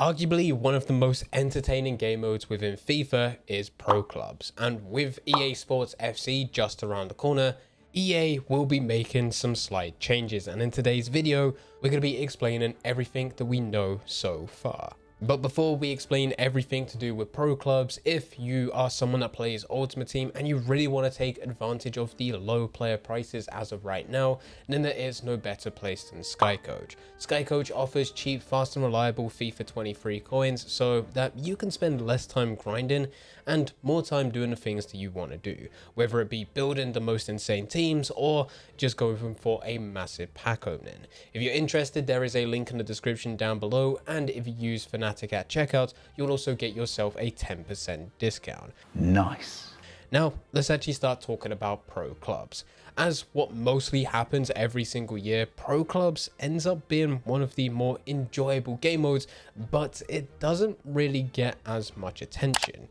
Arguably, one of the most entertaining game modes within FIFA is Pro Clubs, and with EA Sports FC just around the corner, EA will be making some slight changes, and in today's video, we're going to be explaining everything that we know so far. But before we explain everything to do with Pro Clubs, if you are someone that plays Ultimate Team and you really want to take advantage of the low player prices as of right now, then there is no better place than SkyCoach. SkyCoach offers cheap, fast and reliable FIFA 23 coins so that you can spend less time grinding and more time doing the things that you want to do, whether it be building the most insane teams or just going for a massive pack opening. If you're interested, there is a link in the description down below, and if you use Fnatic at checkout, you'll also get yourself a 10% discount. Nice. Now, let's actually start talking about Pro Clubs. As what mostly happens every single year, Pro Clubs ends up being one of the more enjoyable game modes, but it doesn't really get as much attention.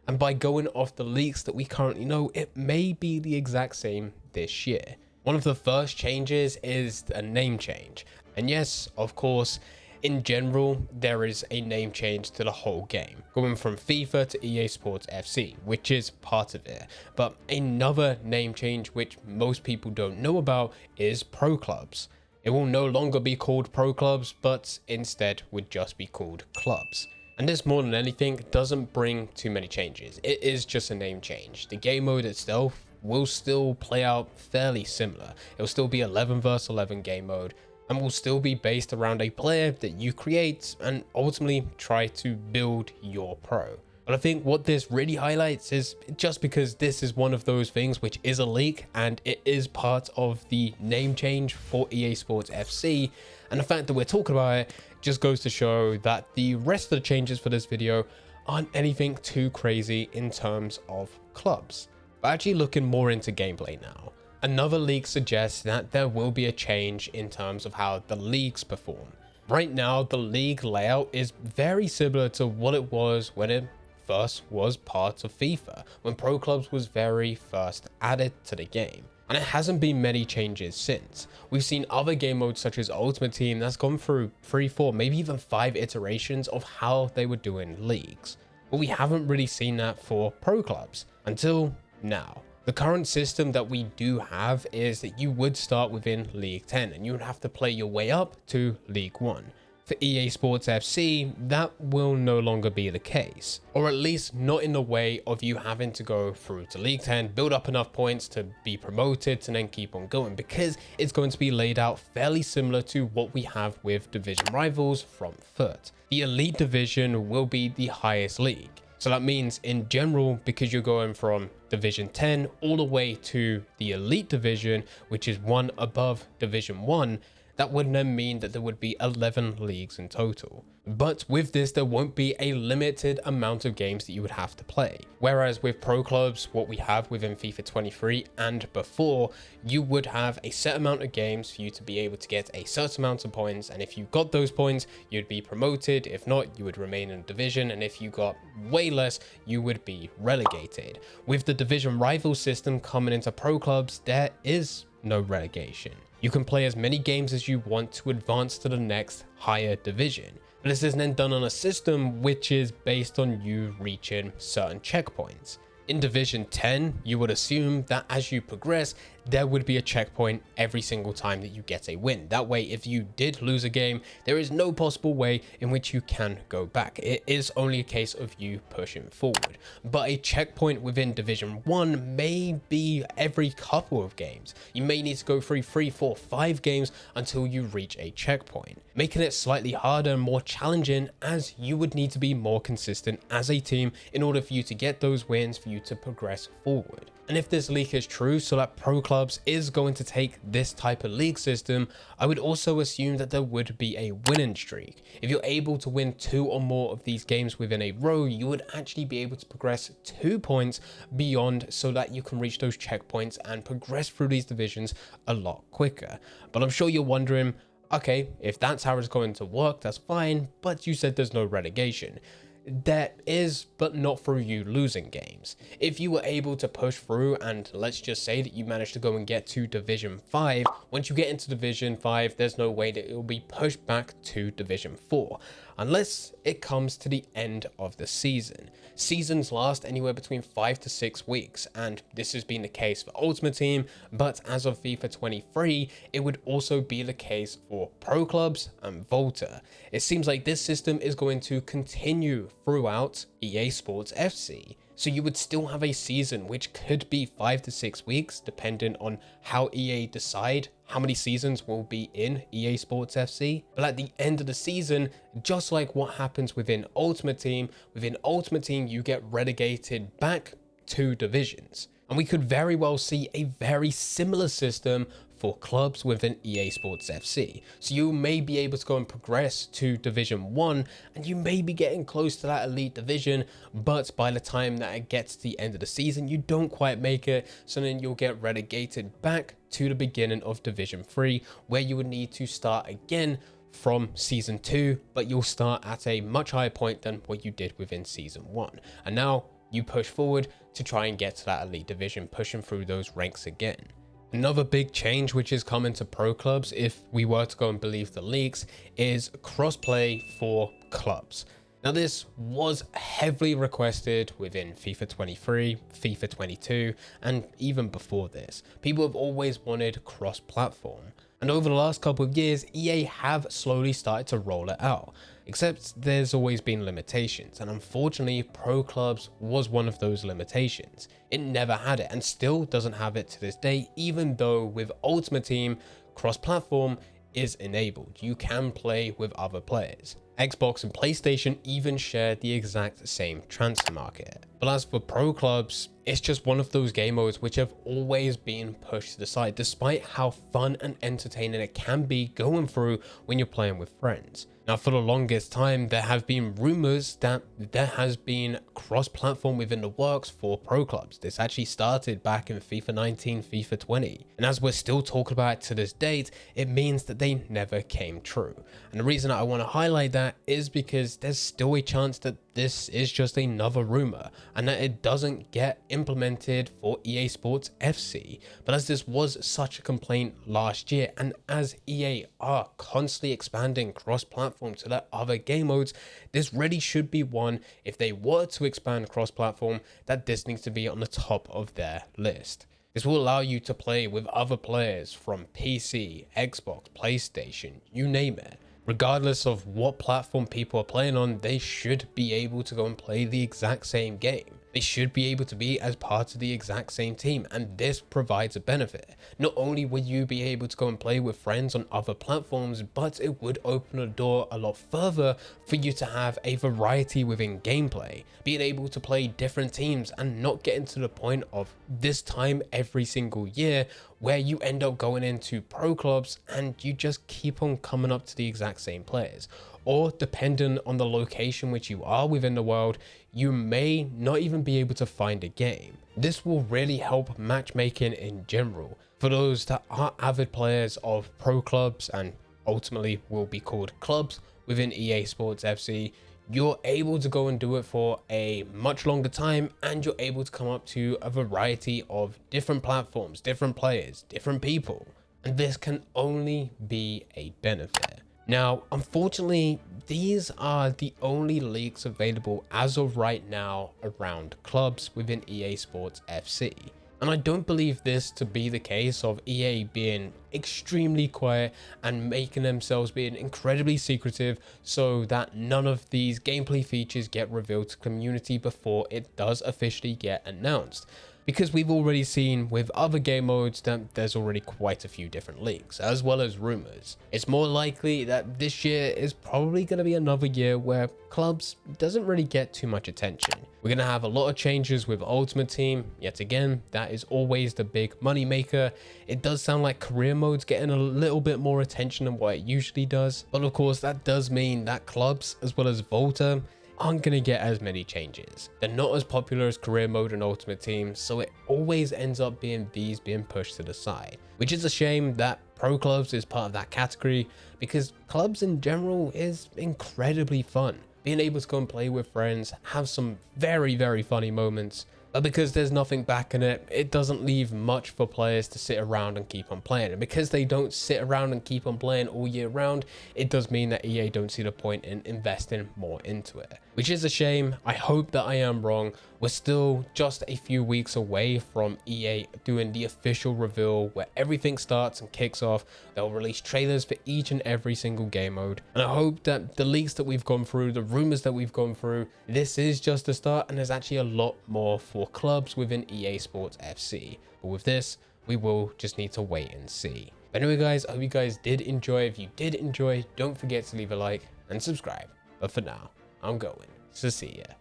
And by going off the leaks that we currently know, it may be the exact same this year. One of the first changes is a name change. And yes, of course, in general, there is a name change to the whole game, going from FIFA to EA Sports FC, which is part of it. But another name change which most people don't know about is Pro Clubs. It will no longer be called Pro Clubs, but instead would just be called Clubs. And this, more than anything, doesn't bring too many changes. It is just a name change. The game mode itself will still play out fairly similar. It will still be 11 vs 11 game mode, and will still be based around a player that you create and ultimately try to build your pro. But I think what this really highlights is just because this is one of those things which is a leak and it is part of the name change for EA Sports FC, and the fact that we're talking about it just goes to show that the rest of the changes for this video aren't anything too crazy in terms of clubs. But actually looking more into gameplay now, another leak suggests that there will be a change in terms of how the leagues perform. Right now, the league layout is very similar to what it was when it first was part of FIFA, when Pro Clubs was very first added to the game. And it hasn't been many changes since. We've seen other game modes such as Ultimate Team that's gone through 3, 4, maybe even 5 iterations of how they were doing leagues. But we haven't really seen that for Pro Clubs until now. The current system that we do have is that you would start within League 10 and you would have to play your way up to League 1. For EA Sports FC, that will no longer be the case, or at least not in the way of you having to go through to League 10, build up enough points to be promoted to then keep on going, because it's going to be laid out fairly similar to what we have with division rivals from FUT. The Elite Division will be the highest league. So that means in general, because you're going from Division 10 all the way to the Elite Division, which is one above Division 1, that would then mean that there would be 11 leagues in total. But with this, there won't be a limited amount of games that you would have to play. Whereas with Pro Clubs, what we have within FIFA 23 and before, you would have a set amount of games for you to be able to get a certain amount of points. And if you got those points, you'd be promoted. If not, you would remain in a division. And if you got way less, you would be relegated. With the division rival system coming into Pro Clubs, there is no relegation. You can play as many games as you want to advance to the next higher division. But this is then done on a system which is based on you reaching certain checkpoints. In Division 10, you would assume that as you progress, there would be a checkpoint every single time that you get a win. That way, if you did lose a game, there is no possible way in which you can go back. It is only a case of you pushing forward. But a checkpoint within Division 1 may be every couple of games. You may need to go through 3, 4, 5 games until you reach a checkpoint, making it slightly harder and more challenging, as you would need to be more consistent as a team in order for you to get those wins, for you to progress forward. And if this leak is true, so that Pro Clubs is going to take this type of league system, I would also assume that there would be a winning streak. If you're able to win 2 or more of these games within a row, you would actually be able to progress 2 points beyond, so that you can reach those checkpoints and progress through these divisions a lot quicker. But I'm sure you're wondering, okay, if that's how it's going to work, that's fine, but you said there's no relegation. There is, but not through you losing games. If you were able to push through, and let's just say that you managed to go and get to Division 5, once you get into Division 5, there's no way that it will be pushed back to Division 4. unless it comes to the end of the season. Seasons last anywhere between 5 to 6 weeks, and this has been the case for Ultimate Team, but as of FIFA 23, it would also be the case for Pro Clubs and Volta. It seems like this system is going to continue throughout EA Sports FC. So you would still have a season which could be 5 to 6 weeks, depending on how EA decide how many seasons will be in EA Sports FC. But at the end of the season, just like what happens within Ultimate Team you get relegated back 2 divisions. And we could very well see a very similar system for clubs within EA Sports FC. So you may be able to go and progress to Division 1, and you may be getting close to that elite division, but by the time that it gets to the end of the season, you don't quite make it, so then you'll get relegated back to the beginning of Division 3, where you would need to start again from Season 2, but you'll start at a much higher point than what you did within Season 1. And now you push forward to try and get to that elite division, pushing through those ranks again. Another big change which is coming to pro clubs, if we were to go and believe the leaks, is crossplay for clubs. Now this was heavily requested within FIFA 23, FIFA 22, and even before this. People have always wanted cross-platform. And over the last couple of years, EA have slowly started to roll it out. Except there's always been limitations, and unfortunately Pro Clubs was one of those limitations. It never had it and still doesn't have it to this day, even though with Ultimate Team, cross-platform is enabled. You can play with other players. Xbox and PlayStation even share the exact same transfer market. But as for Pro Clubs, it's just one of those game modes which have always been pushed to the side, despite how fun and entertaining it can be going through when you're playing with friends. Now, for the longest time, there have been rumors that there has been cross-platform within the works for Pro Clubs. This actually started back in FIFA 19, FIFA 20. And as we're still talking about it to this date, it means that they never came true. And the reason I want to highlight that is because there's still a chance that this is just another rumor and that it doesn't get implemented for EA Sports FC. But as this was such a complaint last year, and as EA are constantly expanding cross-platform to their other game modes, this really should be one, if they were to expand cross-platform, that this needs to be on the top of their list. This will allow you to play with other players from PC, Xbox, PlayStation, you name it. Regardless of what platform people are playing on, they should be able to go and play the exact same game. They should be able to be as part of the exact same team, and this provides a benefit. Not only will you be able to go and play with friends on other platforms, but it would open the door a lot further for you to have a variety within gameplay, being able to play different teams and not getting to the point of this time every single year where you end up going into pro clubs and you just keep on coming up to the exact same players. Or depending on the location which you are within the world, you may not even be able to find a game. This will really help matchmaking in general. For those that are avid players of pro clubs and ultimately will be called clubs within EA Sports FC, you're able to go and do it for a much longer time, and you're able to come up to a variety of different platforms, different players, different people. And this can only be a benefit. Now, unfortunately, these are the only leaks available as of right now around clubs within EA Sports FC. And I don't believe this to be the case of EA being extremely quiet and making themselves being incredibly secretive so that none of these gameplay features get revealed to the community before it does officially get announced. Because we've already seen with other game modes that there's already quite a few different leaks, as well as rumors. It's more likely that this year is probably going to be another year where clubs doesn't really get too much attention. We're going to have a lot of changes with Ultimate Team. Yet again, that is always the big money maker. It does sound like career mode's getting a little bit more attention than what it usually does. But of course, that does mean that clubs, as well as Volta, aren't going to get as many changes. They're not as popular as career mode and Ultimate Team, so it always ends up being these being pushed to the side, which is a shame that pro clubs is part of that category, because clubs in general is incredibly fun. Being able to go and play with friends, have some very, very funny moments, But because there's nothing back in it, it doesn't leave much for players to sit around and keep on playing. And because they don't sit around and keep on playing all year round, it does mean that EA don't see the point in investing more into it, which is a shame. I hope that I am wrong. We're still just a few weeks away from EA doing the official reveal where everything starts and kicks off. They'll release trailers for each and every single game mode. And I hope that the leaks that we've gone through, the rumors that we've gone through, this is just the start and there's actually a lot more for clubs within EA Sports FC. But with this, we will just need to wait and see. But anyway guys, I hope you guys did enjoy. If you did enjoy, don't forget to leave a like and subscribe. But for now, I'm going. So see ya.